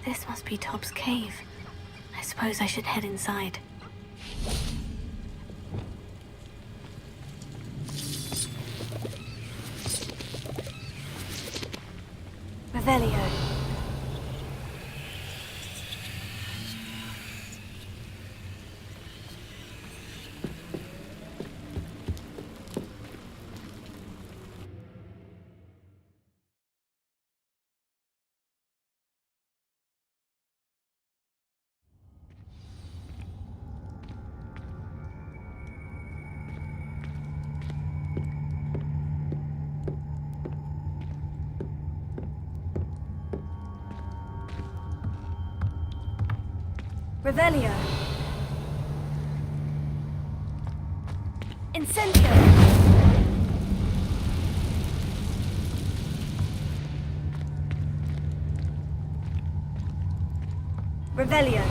This must be Tobbs' cave. I suppose I should head inside. Revelio. Revelio. Incendio. Revelio.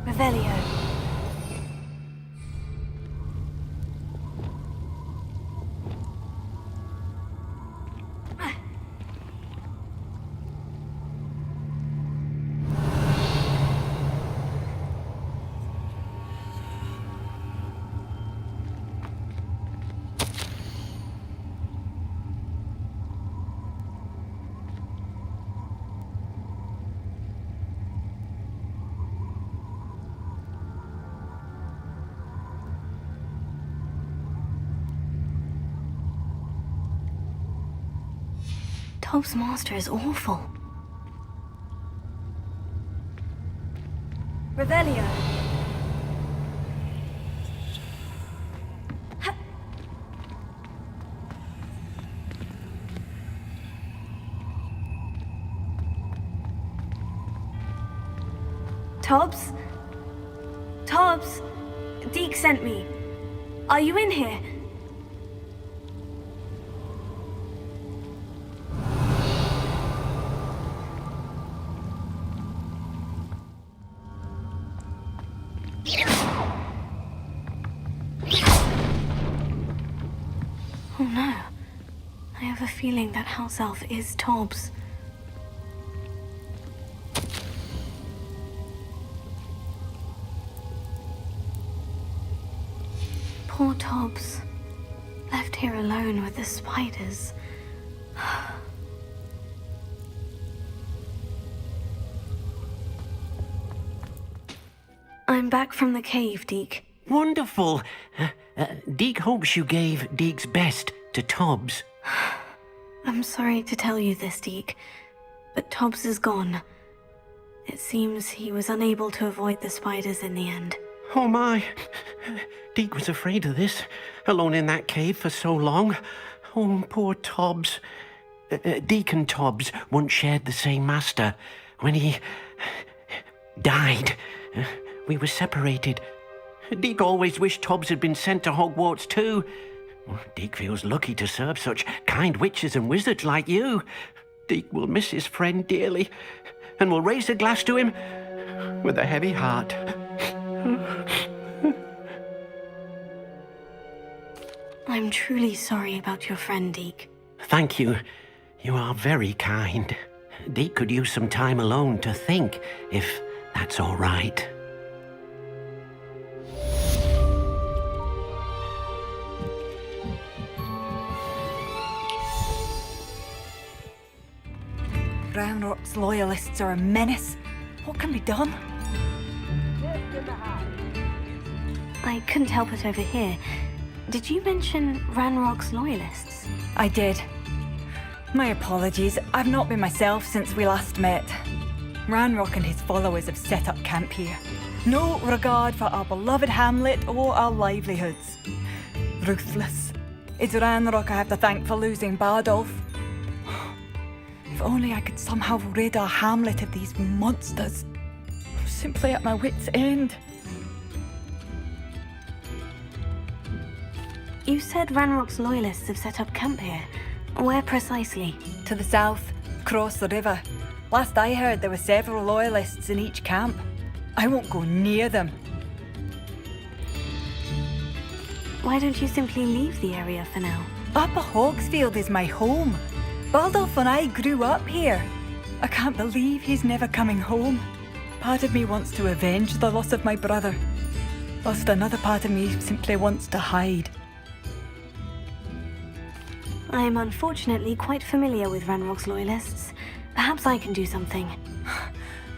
Revelio. Tobbs' master is awful. Revelio. Tobbs? Tobbs? Deke sent me. Are you in here? Oh no. I have a feeling that house elf is Tobbs. Poor Tobbs. Left here alone with the spiders. I'm back from the cave, Deke. Wonderful! Deke hopes you gave Deke's best to Tobbs. I'm sorry to tell you this, Deke, but Tobbs is gone. It seems he was unable to avoid the spiders in the end. Oh my! Deke was afraid of this, alone in that cave for so long. Oh, poor Tobbs. Deke and Tobbs once shared the same master. When he died, we were separated. Deke always wished Tobbs had been sent to Hogwarts too. Deke feels lucky to serve such kind witches and wizards like you. Deke will miss his friend dearly, and will raise a glass to him with a heavy heart. I'm truly sorry about your friend, Deke. Thank you. You are very kind. Deke could use some time alone to think, if that's all right. Ranrock's loyalists are a menace. What can be done? I couldn't help it over here. Did you mention Ranrock's loyalists? I did. My apologies. I've not been myself since we last met. Ranrock and his followers have set up camp here. No regard for our beloved hamlet or our livelihoods. Ruthless. It's Ranrock I have to thank for losing Bardolph. If only I could somehow rid our hamlet of these monsters. I'm simply at my wit's end. You said Ranrock's loyalists have set up camp here. Where precisely? To the south, across the river. Last I heard, there were several loyalists in each camp. I won't go near them. Why don't you simply leave the area for now? Upper Hogsfield is my home. Baldolph and I grew up here. I can't believe he's never coming home. Part of me wants to avenge the loss of my brother, whilst another part of me simply wants to hide. I am unfortunately quite familiar with Ranrock's loyalists. Perhaps I can do something.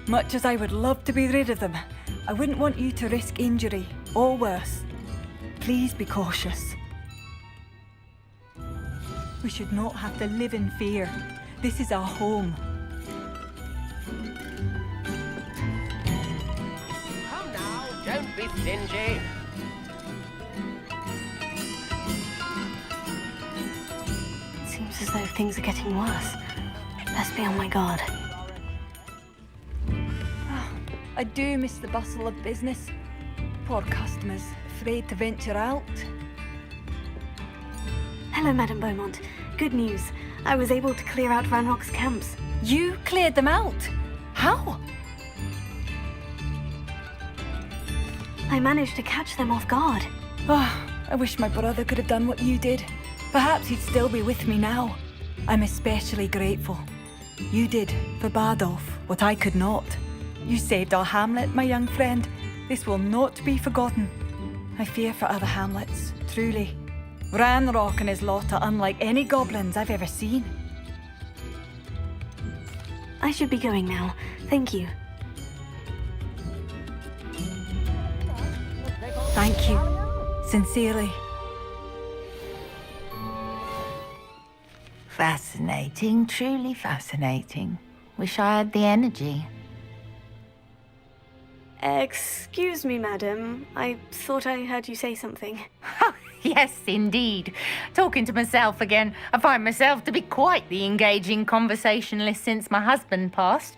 Much as I would love to be rid of them, I wouldn't want you to risk injury, or worse. Please be cautious. We should not have to live in fear. This is our home. Come now, don't be stingy. Seems as though things are getting worse. Best be on my guard. I do miss the bustle of business. Poor customers, afraid to venture out. Hello, Madame Beaumont. Good news. I was able to clear out Ranrock's camps. You cleared them out? How? I managed to catch them off guard. I wish my brother could have done what you did. Perhaps he'd still be with me now. I'm especially grateful. You did, for Bardolph, what I could not. You saved our hamlet, my young friend. This will not be forgotten. I fear for other hamlets, truly. Ranrock and his lot are unlike any goblins I've ever seen. I should be going now. Thank you. Thank you. Sincerely. Fascinating, truly fascinating. Wish I had the energy. Excuse me, madam. I thought I heard you say something. Oh, yes, indeed. Talking to myself again. I find myself to be quite the engaging conversationalist since my husband passed.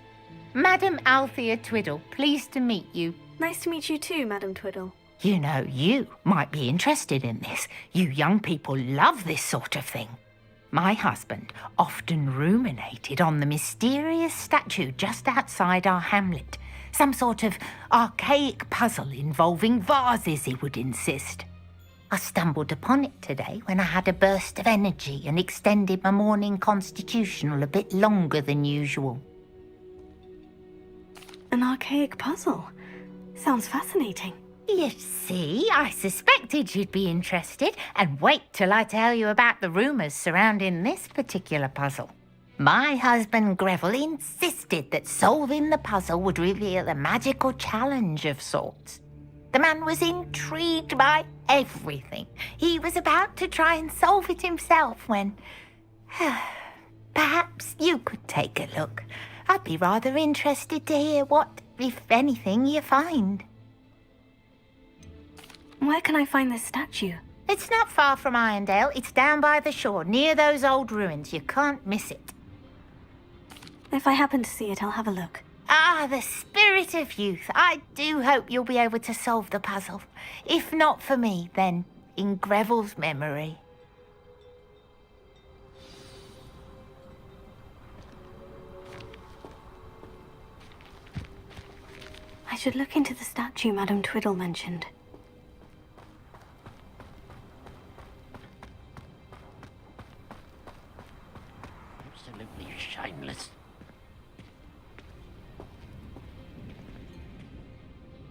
Madam Althea Twiddle, pleased to meet you. Nice to meet you too, Madam Twiddle. You know, you might be interested in this. You young people love this sort of thing. My husband often ruminated on the mysterious statue just outside our hamlet. Some sort of archaic puzzle involving vases, he would insist. I stumbled upon it today when I had a burst of energy and extended my morning constitutional a bit longer than usual. An archaic puzzle. Sounds fascinating. You see, I suspected you'd be interested, and wait till I tell you about the rumours surrounding this particular puzzle. My husband Greville insisted that solving the puzzle would reveal a magical challenge of sorts. The man was intrigued by everything. He was about to try and solve it himself when... Perhaps you could take a look. I'd be rather interested to hear what, if anything, you find. Where can I find this statue? It's not far from Irondale. It's down by the shore, near those old ruins. You can't miss it. If I happen to see it, I'll have a look. Ah, the spirit of youth. I do hope you'll be able to solve the puzzle. If not for me, then in Greville's memory. I should look into the statue Madame Twiddle mentioned. Absolutely shameless.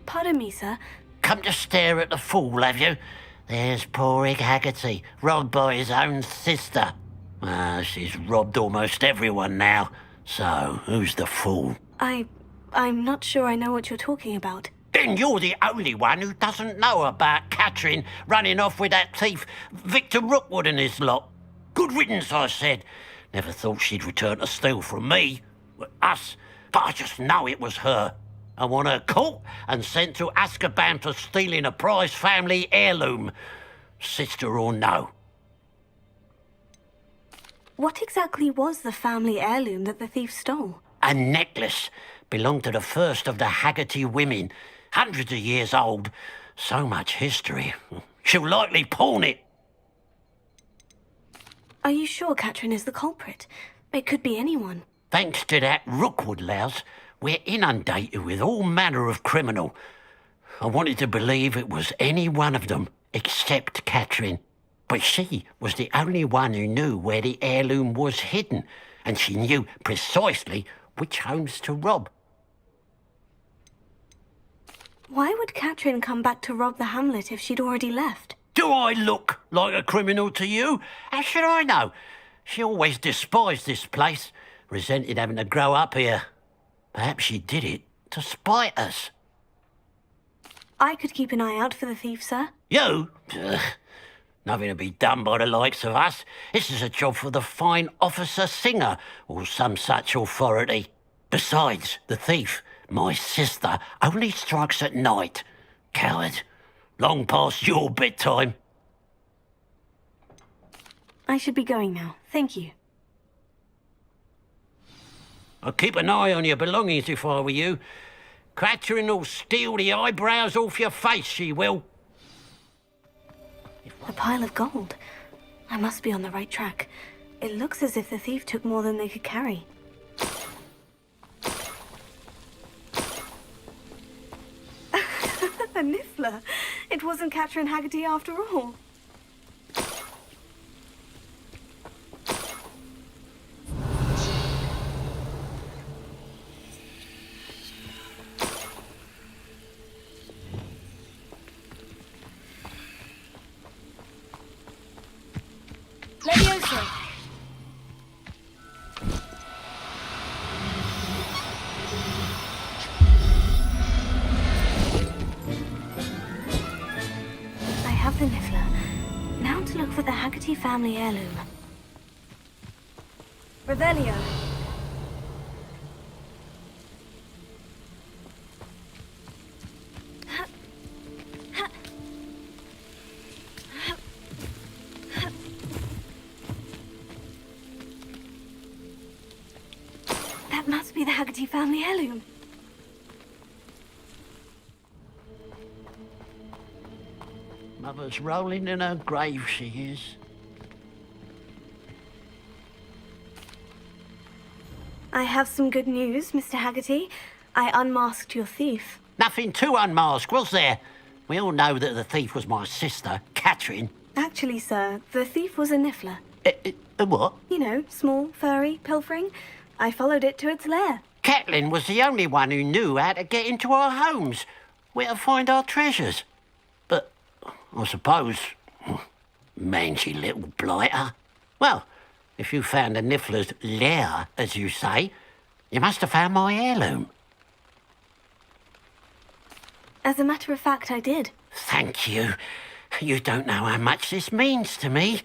Pardon me, sir. Come to stare at the fool, have you? There's poor Ig Haggerty, robbed by his own sister. She's robbed almost everyone now. So, who's the fool? I'm not sure I know what you're talking about. Then you're the only one who doesn't know about Catherine running off with that thief, Victor Rookwood and his lot. Good riddance, I said. Never thought she'd return to steal from me, us, but I just know it was her. I want her caught and sent to Azkaban for stealing a prize family heirloom, sister or no. What exactly was the family heirloom that the thief stole? A necklace belonged to the first of the Haggerty women, hundreds of years old. So much history. She'll likely pawn it. Are you sure Catherine is the culprit? It could be anyone. Thanks to that Rookwood louse, we're inundated with all manner of criminal. I wanted to believe it was any one of them, except Catherine. But she was the only one who knew where the heirloom was hidden, and she knew precisely which homes to rob. Why would Catherine come back to rob the hamlet if she'd already left? Do I look like a criminal to you? How should I know? She always despised this place, resented having to grow up here. Perhaps she did it to spite us. I could keep an eye out for the thief, sir. You? Ugh. Nothing to be done by the likes of us. This is a job for the fine officer Singer, or some such authority. Besides, the thief, my sister, only strikes at night. Coward. Long past your bedtime. I should be going now. Thank you. I'll keep an eye on your belongings if I were you. Catherine will steal the eyebrows off your face, she will. A pile of gold. I must be on the right track. It looks as if the thief took more than they could carry. A niffler. It wasn't Catherine Haggerty after all. Leviosa! I have the niffler. Now to look for the Haggerty family heirloom. Revelio! That must be the Haggerty family heirloom. Mother's rolling in her grave, she is. I have some good news, Mr. Haggerty. I unmasked your thief. Nothing to unmask, was there? We all know that the thief was my sister, Catherine. Actually, sir, the thief was a niffler. A what? You know, small, furry, pilfering. I followed it to its lair. Catelyn was the only one who knew how to get into our homes, where to find our treasures. But I suppose, mangy little blighter. Well, if you found the niffler's lair, as you say, you must have found my heirloom. As a matter of fact, I did. Thank you. You don't know how much this means to me.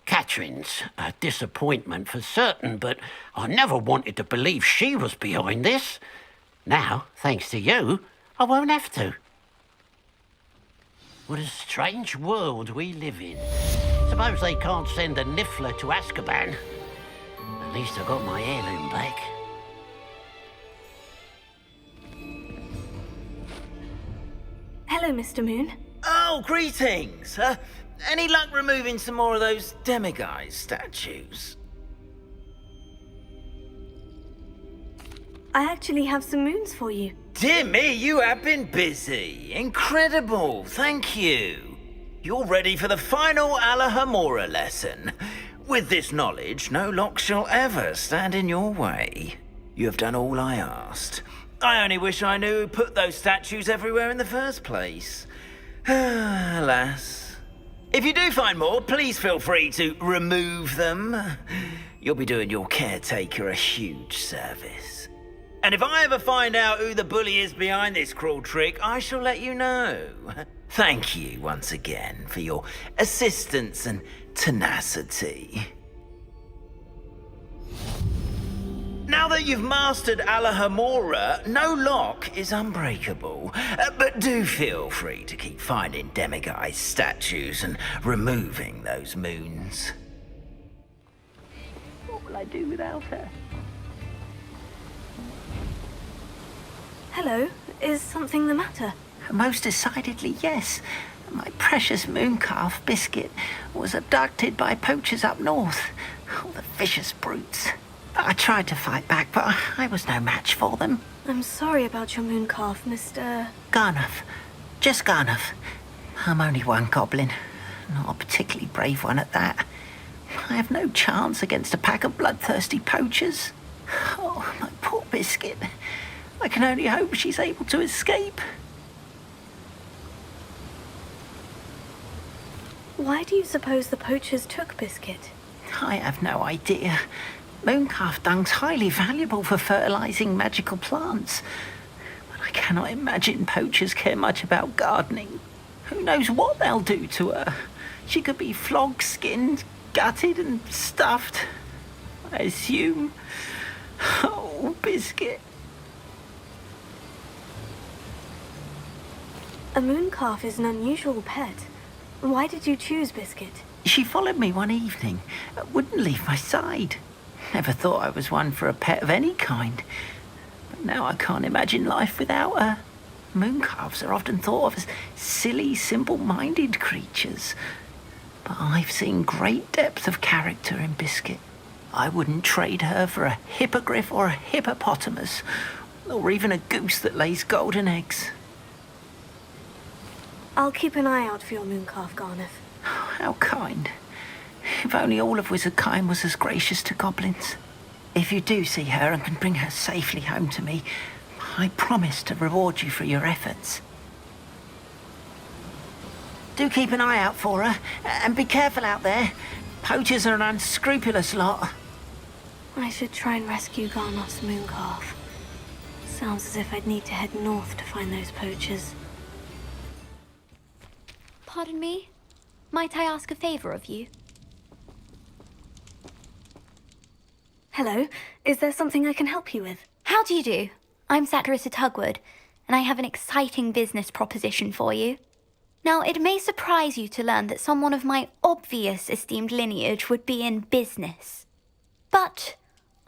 Catherine's a disappointment for certain, but I never wanted to believe she was behind this. Now, thanks to you, I won't have to. What a strange world we live in. Suppose they can't send a niffler to Azkaban. At least I got my heirloom back. Hello, Mr. Moon. Oh, greetings. Any luck removing some more of those demiguise statues? I actually have some moons for you. Dear me, you have been busy. Incredible, thank you. You're ready for the final Alahamora lesson. With this knowledge, no lock shall ever stand in your way. You have done all I asked. I only wish I knew who put those statues everywhere in the first place. Alas. If you do find more, please feel free to remove them. You'll be doing your caretaker a huge service. And if I ever find out who the bully is behind this cruel trick, I shall let you know. Thank you once again for your assistance and tenacity. Now that you've mastered Alahamora, no lock is unbreakable. But do feel free to keep finding demiguise statues and removing those moons. What will I do without her? Hello, is something the matter? Most decidedly, yes. My precious mooncalf, Biscuit, was abducted by poachers up north. Oh, the vicious brutes. I tried to fight back, but I was no match for them. I'm sorry about your mooncalf, Mr. Garnuff. Just Garnuff. I'm only one goblin. Not a particularly brave one at that. I have no chance against a pack of bloodthirsty poachers. Oh, my poor Biscuit. I can only hope she's able to escape. Why do you suppose the poachers took Biscuit? I have no idea. Mooncalf dung's highly valuable for fertilizing magical plants. But I cannot imagine poachers care much about gardening. Who knows what they'll do to her? She could be flogged, skinned, gutted and stuffed. I assume. Oh, Biscuit. A mooncalf is an unusual pet. Why did you choose Biscuit? She followed me one evening, wouldn't leave my side. Never thought I was one for a pet of any kind. But now I can't imagine life without her. Mooncalves are often thought of as silly, simple-minded creatures. But I've seen great depth of character in Biscuit. I wouldn't trade her for a hippogriff or a hippopotamus, or even a goose that lays golden eggs. I'll keep an eye out for your mooncalf, Garnuff. How kind. If only all of Wizardkind was as gracious to goblins. If you do see her and can bring her safely home to me, I promise to reward you for your efforts. Do keep an eye out for her, and be careful out there. Poachers are an unscrupulous lot. I should try and rescue Garnuff's mooncalf. Sounds as if I'd need to head north to find those poachers. Pardon me? Might I ask a favor of you? Hello, is there something I can help you with? How do you do? I'm Satirissa Tugwood, and I have an exciting business proposition for you. Now, it may surprise you to learn that someone of my obvious esteemed lineage would be in business. But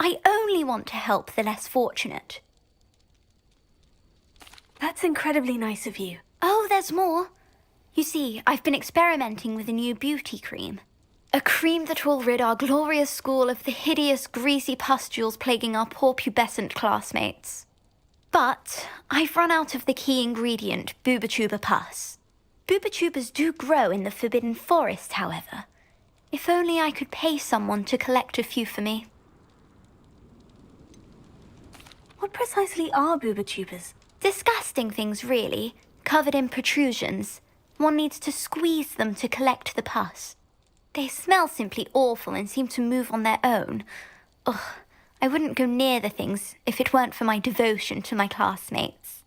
I only want to help the less fortunate. That's incredibly nice of you. Oh, there's more. You see, I've been experimenting with a new beauty cream. A cream that will rid our glorious school of the hideous, greasy pustules plaguing our poor pubescent classmates. But I've run out of the key ingredient, Boobotuber pus. Boobotubers do grow in the Forbidden Forest, however. If only I could pay someone to collect a few for me. What precisely are boobotubers? Disgusting things, really, covered in protrusions. One needs to squeeze them to collect the pus. They smell simply awful and seem to move on their own. Ugh, I wouldn't go near the things if it weren't for my devotion to my classmates.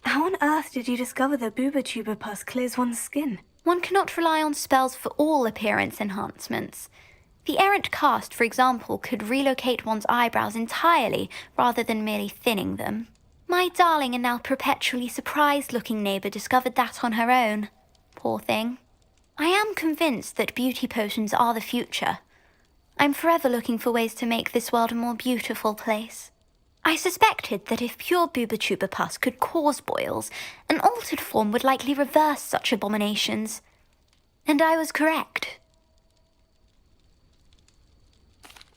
How on earth did you discover that Boobotuber pus clears one's skin? One cannot rely on spells for all appearance enhancements. The errant cast, for example, could relocate one's eyebrows entirely rather than merely thinning them. My darling and now perpetually surprised-looking neighbour discovered that on her own. Poor thing. I am convinced that beauty potions are the future. I'm forever looking for ways to make this world a more beautiful place. I suspected that if pure Boobotuber pus could cause boils, an altered form would likely reverse such abominations. And I was correct.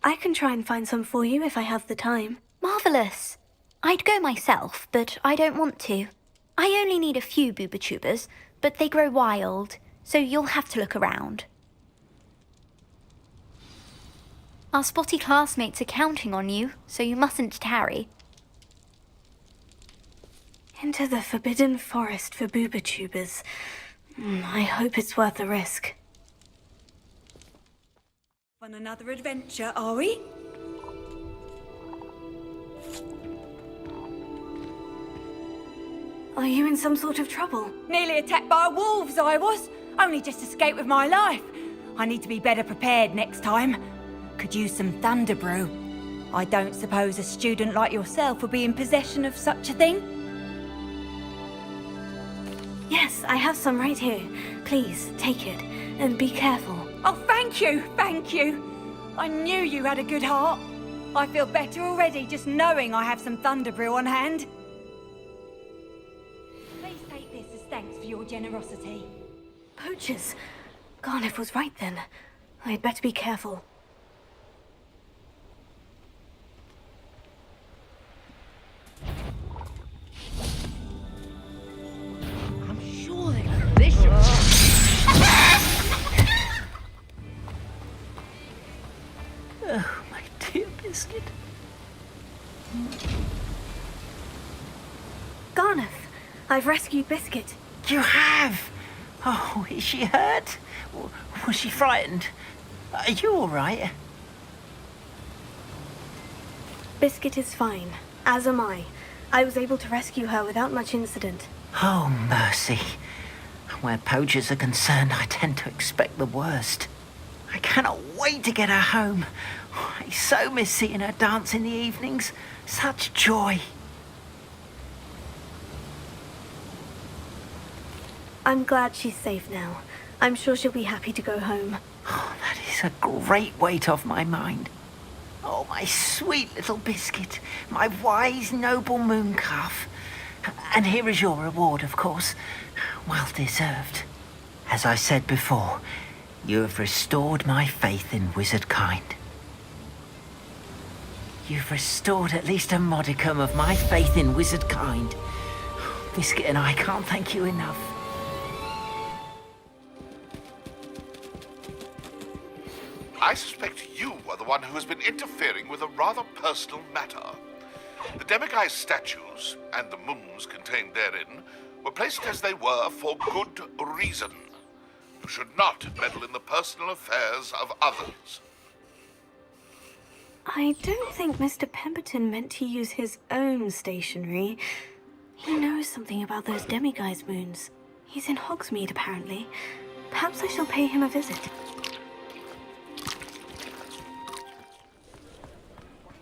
I can try and find some for you if I have the time. Marvellous. I'd go myself, but I don't want to. I only need a few Boobotubers, but they grow wild, so you'll have to look around. Our spotty classmates are counting on you, so you mustn't tarry. Into the Forbidden Forest for Boobotubers. I hope it's worth the risk. On another adventure, are we? Are you in some sort of trouble? Nearly attacked by wolves, I was. Only just escaped with my life. I need to be better prepared next time. Could use some thunder brew. I don't suppose a student like yourself would be in possession of such a thing? Yes, I have some right here. Please, take it, and be careful. Oh, thank you, thank you. I knew you had a good heart. I feel better already just knowing I have some thunder brew on hand. Thanks for your generosity. Poachers! Garniff was right then. I'd better be careful. I'm sure they were delicious. Oh, my dear Biscuit. Garniff! I've rescued Biscuit. You have? Oh, is she hurt? Was she frightened? Are you all right? Biscuit is fine, as am I. I was able to rescue her without much incident. Oh, mercy. Where poachers are concerned, I tend to expect the worst. I cannot wait to get her home. I so miss seeing her dance in the evenings. Such joy. I'm glad she's safe now. I'm sure she'll be happy to go home. Oh, that is a great weight off my mind. Oh, my sweet little Biscuit, my wise, noble moon calf. And here is your reward, of course. Well deserved. As I said before, you have restored my faith in wizard kind. You've restored at least a modicum of my faith in wizard kind. Biscuit and I can't thank you enough. I suspect you are the one who has been interfering with a rather personal matter. The demiguise statues and the moons contained therein were placed as they were for good reason. You should not meddle in the personal affairs of others. I don't think Mr. Pemberton meant to use his own stationery. He knows something about those demiguise moons. He's in Hogsmeade, apparently. Perhaps I shall pay him a visit.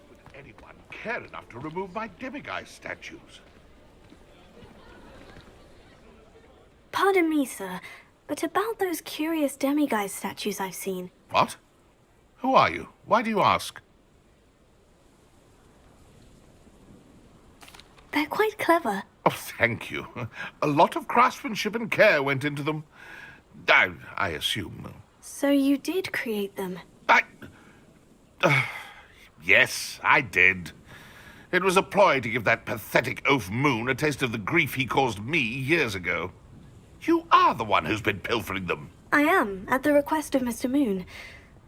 Would anyone care enough to remove my demiguise statues? Pardon me, sir, but about those curious demiguise statues I've seen. What? Who are you? Why do you ask? They're quite clever. Oh, thank you. A lot of craftsmanship and care went into them. I assume. So you did create them? Yes, I did. It was a ploy to give that pathetic oaf Moon a taste of the grief he caused me years ago. You are the one who's been pilfering them. I am, at the request of Mr. Moon.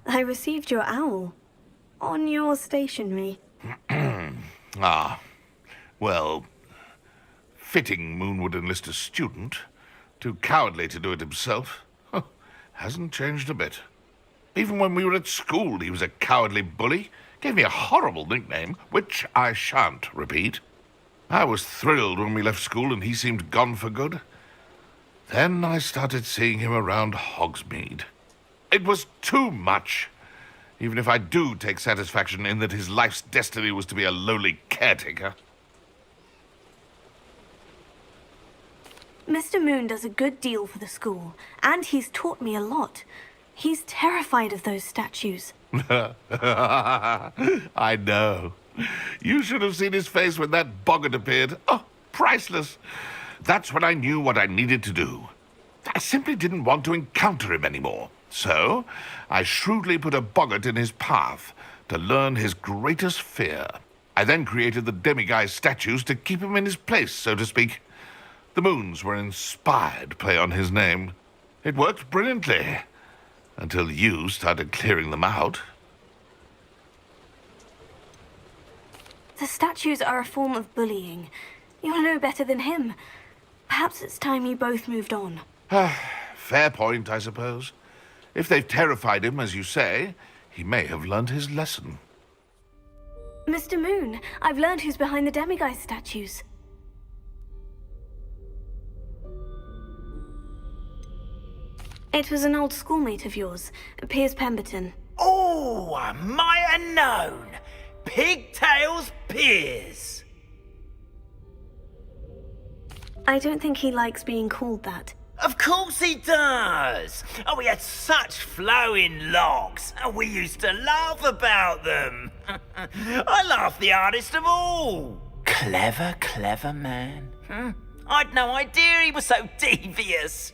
I received your owl. On your stationery. Ah. Well, fitting Moon would enlist a student. Too cowardly to do it himself. Hasn't changed a bit. Even when we were at school, he was a cowardly bully. Gave me a horrible nickname, which I shan't repeat. I was thrilled when we left school and he seemed gone for good. Then I started seeing him around Hogsmeade. It was too much. Even if I do take satisfaction in that his life's destiny was to be a lowly caretaker. Mr. Moon does a good deal for the school, and he's taught me a lot. He's terrified of those statues. I know. You should have seen his face when that boggart appeared. Oh, priceless. That's when I knew what I needed to do. I simply didn't want to encounter him anymore. So, I shrewdly put a boggart in his path to learn his greatest fear. I then created the demiguise statues to keep him in his place, so to speak. The moons were inspired play on his name. It worked brilliantly, until you started clearing them out. The statues are a form of bullying. You'll know better than him. Perhaps it's time you both moved on. Fair point, I suppose. If they've terrified him, as you say, he may have learned his lesson. Mr. Moon, I've learned who's behind the demiguise statues. It was an old schoolmate of yours, Piers Pemberton. Oh, I might have known. Pigtails Piers. I don't think he likes being called that. Of course he does. Oh, he had such flowing locks, and we used to laugh about them. I laughed the hardest of all. Clever, clever man. I'd no idea he was so devious.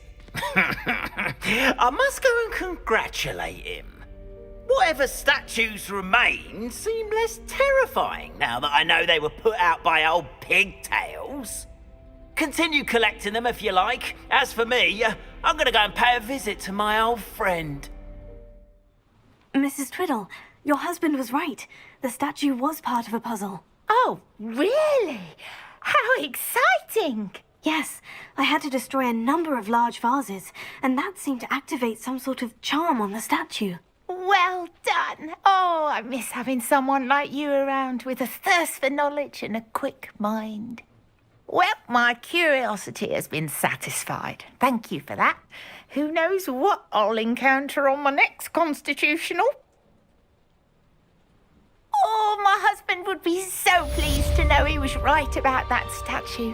I must go and congratulate him. Whatever statues remain seem less terrifying now that I know they were put out by old pigtails. Continue collecting them if you like. As for me, I'm going to go and pay a visit to my old friend. Mrs. Twiddle, your husband was right. The statue was part of a puzzle. Oh, really? How exciting! Yes, I had to destroy a number of large vases, and that seemed to activate some sort of charm on the statue. Well done. Oh, I miss having someone like you around with a thirst for knowledge and a quick mind. Well, my curiosity has been satisfied. Thank you for that. Who knows what I'll encounter on my next constitutional? Oh, my husband would be so pleased to know he was right about that statue.